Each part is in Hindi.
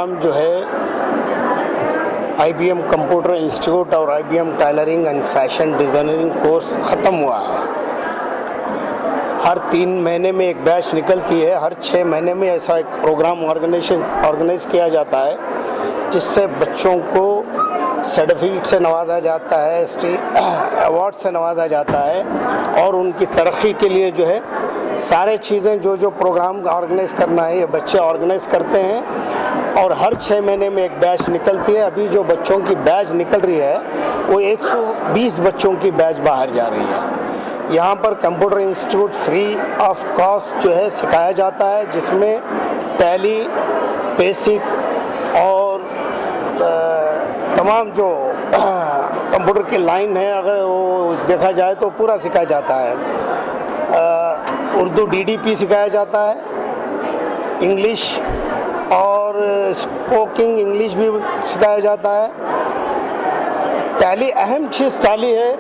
प्रोग्राम जो है IBM कंप्यूटर इंस्टीट्यूट और IBM tailoring and fashion designing course ख़त्म हुआ है। हर 3 महीने में एक बैच निकलती है, हर 6 महीने में ऐसा एक प्रोग्राम ऑर्गेनाइज किया जाता है जिससे बच्चों को सर्टिफिकेट से नवाजा जाता है, अवार्ड से नवाजा जाता है और उनकी तरक्की के लिए जो है सारे चीज़ें जो प्रोग्राम ऑर्गेनाइज करना है ये बच्चे ऑर्गेनाइज करते हैं और हर 6 महीने में एक बैच निकलती है। अभी जो बच्चों की बैच निकल रही है वो 120 बच्चों की बैच बाहर जा रही है। यहाँ पर computer institute free of cost जो है सिखाया जाता है, जिसमें टैली, बेसिक और तमाम जो कंप्यूटर की लाइन है अगर वो देखा जाए तो पूरा सिखाया जाता है। उर्दू DDP सिखाया जाता है, इंग्लिश और स्पोकिंग इंग्लिश भी सिखाया जाता है। टैली अहम चीज़ टैली है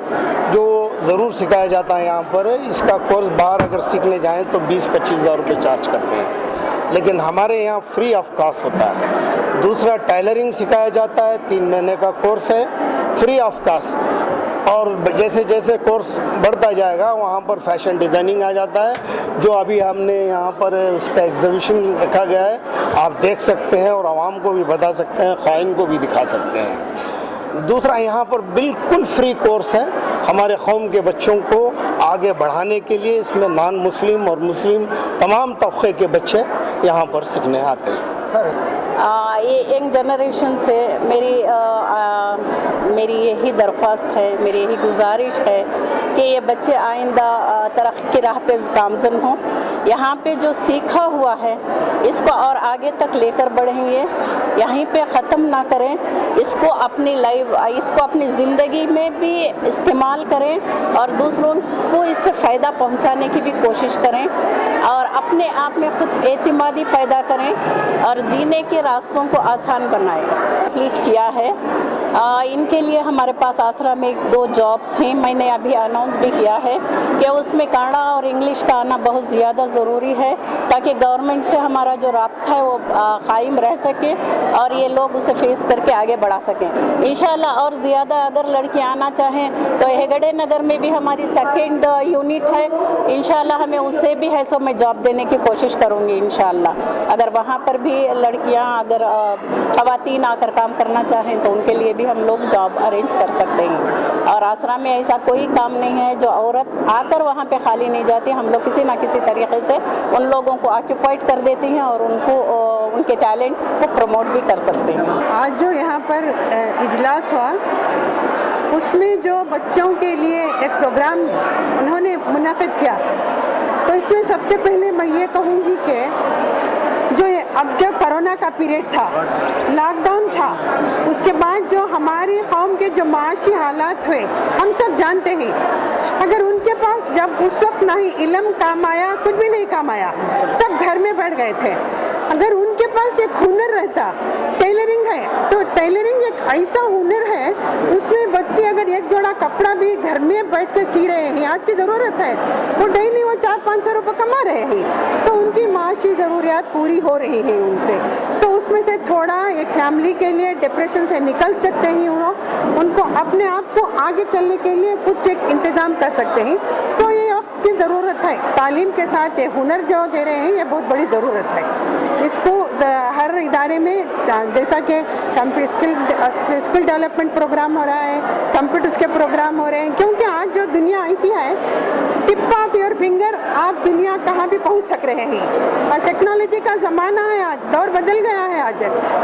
जो ज़रूर सिखाया जाता है यहाँ पर। इसका कोर्स बाहर अगर सीखने जाएं तो 20-25 हज़ार रुपये चार्ज करते हैं, लेकिन हमारे यहाँ फ्री ऑफ कॉस्ट होता है। दूसरा टेलरिंग सिखाया जाता है, 3 महीने का कोर्स है, फ्री ऑफ कॉस्ट। और जैसे जैसे कोर्स बढ़ता जाएगा वहाँ पर फैशन डिज़ाइनिंग आ जाता है, जो अभी हमने यहाँ पर उसका एग्जीबिशन रखा गया है, आप देख सकते हैं और आवाम को भी बता सकते हैं, ख़ाइन को भी दिखा सकते हैं। दूसरा यहाँ पर बिल्कुल फ्री कोर्स है हमारे कौम के बच्चों को आगे बढ़ाने के लिए। इसमें नॉन मुस्लिम और मुस्लिम तमाम तबके के बच्चे यहाँ पर सीखने आते हैं। ये यंग जनरेशन से मेरी यही दरख्वास्त है, मेरी यही गुजारिश है कि ये बच्चे आइंदा तरक्की की राह पे गामज़न हों। यहाँ पे जो सीखा हुआ है इसको और आगे तक लेकर बढ़ेंगे, यहीं पे ख़त्म ना करें, इसको अपनी ज़िंदगी में भी इस्तेमाल करें और दूसरों को इससे फ़ायदा पहुँचाने की भी कोशिश करें और अपने आप में ख़ुद एतमादी पैदा करें और जीने के रास्तों को आसान बनाएं। कंप्लीट किया है। इनके लिए हमारे पास आसरा में 2 जॉब्स हैं। मैंने अभी अनाउंस भी किया है कि उसमें कन्नड़ा और इंग्लिश का आना बहुत ज़्यादा ज़रूरी है ताकि गवर्नमेंट से हमारा जो राब्ता है वो कायम रह सके और ये लोग उसे फेस करके आगे बढ़ा सकें इंशाल्लाह। और ज़्यादा अगर लड़कियां आना चाहें तो हेगड़े नगर में भी हमारी 2nd यूनिट है, इंशाल्लाह हमें उससे भी है सो मैं जॉब देने की कोशिश करूँगी इंशाल्लाह। अगर वहाँ पर भी लड़कियाँ अगर ख़वातीन आकर काम करना चाहें तो उनके लिए भी हम लोग जॉब अरेंज कर सकते हैं। और आसरा में ऐसा कोई काम नहीं है जो औरत आकर वहाँ पे खाली नहीं जाती, हम लोग किसी ना किसी तरीके से उन लोगों को ऑक्यूपाइड कर देती हैं और उनको उनके टैलेंट को प्रमोट भी कर सकते हैं। आज जो यहाँ पर इजलास हुआ उसमें जो बच्चों के लिए एक प्रोग्राम उन्होंने मुनाफिद किया, तो इसमें सबसे पहले मैं ये कहूँगी कि अब जो कोरोना का पीरियड था, लॉकडाउन था, उसके बाद जो हमारी कौम के जो माशी हालात हुए हम सब जानते हैं। अगर उनके पास जब उस वक्त ना ही इल्म काम आया, कुछ भी नहीं काम आया, सब घर में बैठ गए थे। अगर उनके पास एक हुनर रहता, टेलरिंग है तो टेलरिंग एक ऐसा हुनर है उसमें बच्चे अगर एक जोड़ा कपड़ा भी घर में बैठ के सी रहे हैं, आज की ज़रूरत है, वो डेली वो 400-500 रुपये कमा रहे हैं, तो उनकी माशी ज़रूरियात पूरी हो रही है उनसे। तो उसमें से थोड़ा एक फैमिली के लिए डिप्रेशन से निकल सकते हैं, उनको अपने आप को आगे चलने के लिए कुछ एक इंतज़ाम कर सकते हैं। तो ये वक्त की ज़रूरत है, तालीम के साथ ये हुनर जो दे रहे हैं ये बहुत बड़ी ज़रूरत है। इसको हर इदारे में जैसा कि स्किल डेवलपमेंट प्रोग्राम हो रहा है, कंप्यूटर्स के प्रोग्राम हो रहे हैं, क्योंकि आज जो दुनिया ऐसी है, टिप ऑफ योर फिंगर आप दुनिया कहाँ भी पहुँच सक रहे हैं और टेक्नोलॉजी का ज़माना है, आज दौर बदल गया है आज,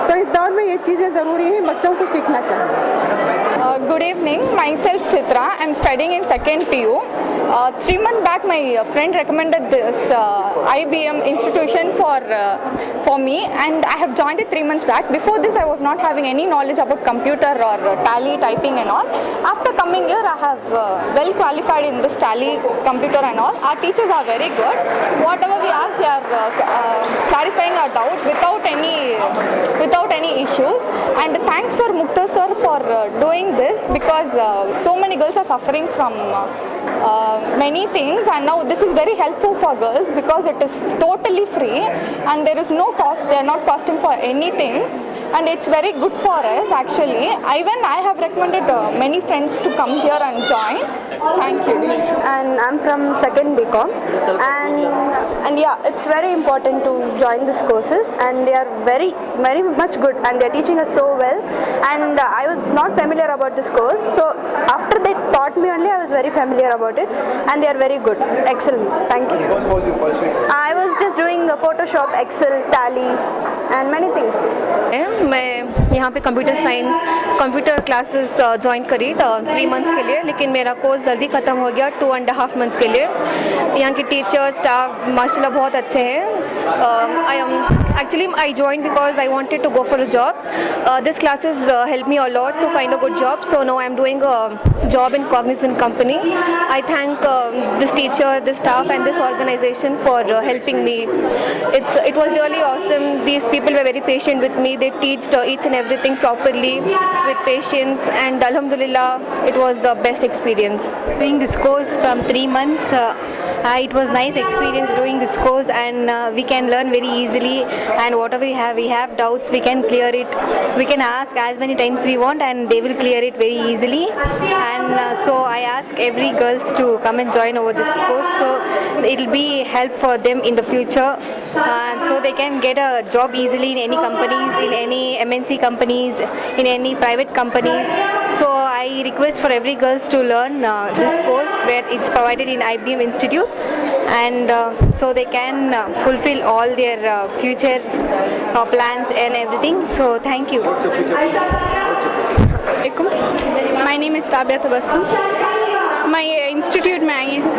तो इस दौर में ये चीज़ें ज़रूरी हैं, बच्चों को सीखना चाहिए। Good evening, myself Chitra. I'm studying in 2nd PU. 3 months back my friend recommended this IBM institution for me, and I have joined it 3 months back. Before this I was not having any knowledge about computer or tally, typing and all. After coming here I have well qualified in this tally, computer and all. Our teachers are very good. Whatever we ask they are clarifying our doubt without any issues. And thanks for Mukta sir for doing this, because so many girls are suffering from many things, and now this is very helpful for girls because it is totally free and there is no cost, they are not costing for anything. and it's very good for us actually. Even I have recommended many friends to come here and join. Thank you. And I'm from second BCom, and yeah, it's very important to join these courses, and they are very much good, and they're teaching us so well. And I was not familiar about this course, so after they taught me only I was very familiar about it, and they are very good, excellent. Thank you. What was your first? I was just doing Photoshop, Excel, Tally, and many things. मैं यहाँ पे कंप्यूटर क्लासेस ज्वाइन करी 3 मंथ्स के लिए, लेकिन मेरा कोर्स जल्दी ख़त्म हो गया 2.5 मंथ्स के लिए। यहाँ के टीचर स्टाफ माशाल्लाह बहुत अच्छे हैं। I joined because I wanted to go for a job. This classes helped me a lot to find a good job. So now I'm doing a job in Cognizant company. I thank this teacher, this staff, and this organization for helping me. It was really awesome. These people were very patient with me. They taught each and everything properly with patience, and alhamdulillah, it was the best experience. Doing this course from 3 months, it was nice experience doing this course, and we can learn very easily, and whatever we have doubts, we can clear it. We can ask as many times we want, and they will clear it very easily. And so I ask every girls to come and join over this course, so it will be help for them in the future, so they can get a job easily in any companies, in any MNC companies, in any private companies. So I request for every girls to learn this course where it's provided in IBM Institute, and so they can fulfill all their future plans and everything. So thank you. My name is Rabia Tabassum. मैं इंस्टीट्यूट में आई हूँ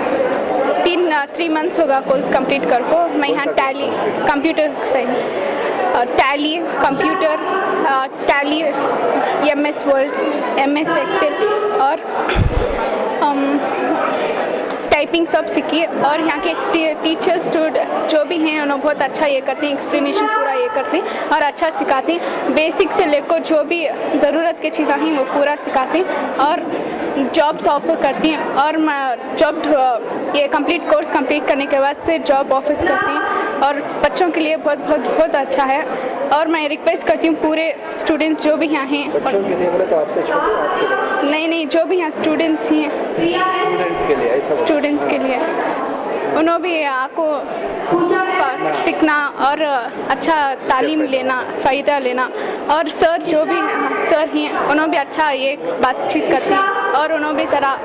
3 मंथ्स होगा कोर्स कंप्लीट कर को। मैं यहाँ Tally computer science, Tally computer, Tally MS Word, MS Excel और टाइपिंग सब सीखी। और यहाँ के टीचर्स जो भी हैं उन्होंने बहुत अच्छा ये करते हैं, एक्सप्लेनेशन पूरा ये करते हैं और अच्छा सिखाते हैं। बेसिक से लेकर जो भी ज़रूरत की चीज़ें हैं वो पूरा सिखाते हैं और जॉब्स ऑफर करती हैं। और जॉब ये कंप्लीट कोर्स कंप्लीट करने के बाद फिर जॉब ऑफर करती हैं और बच्चों के लिए बहुत अच्छा है। और मैं रिक्वेस्ट करती हूँ पूरे स्टूडेंट्स जो भी यहाँ हैं, बच्चों के लिए बोले तो आपसे छोटे, आपसे नहीं जो भी यहाँ स्टूडेंट्स हैं, स्टूडेंट्स के लिए उन्होंने भी आपको सीखना और अच्छा तालीम लेना, फ़ायदा लेना। और सर जो भी सर हैं उन्होंने भी अच्छा ये बातचीत करते हैं और उन्होंने भी ज़रा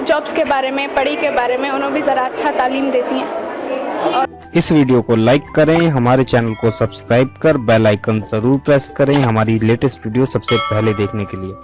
जॉब्स के बारे में, पढ़ाई के बारे में उन्होंने भी ज़रा अच्छा तालीम देती हैं। इस वीडियो को लाइक करें, हमारे चैनल को सब्सक्राइब कर बेल आइकन जरूर प्रेस करें हमारी लेटेस्ट वीडियो सबसे पहले देखने के लिए।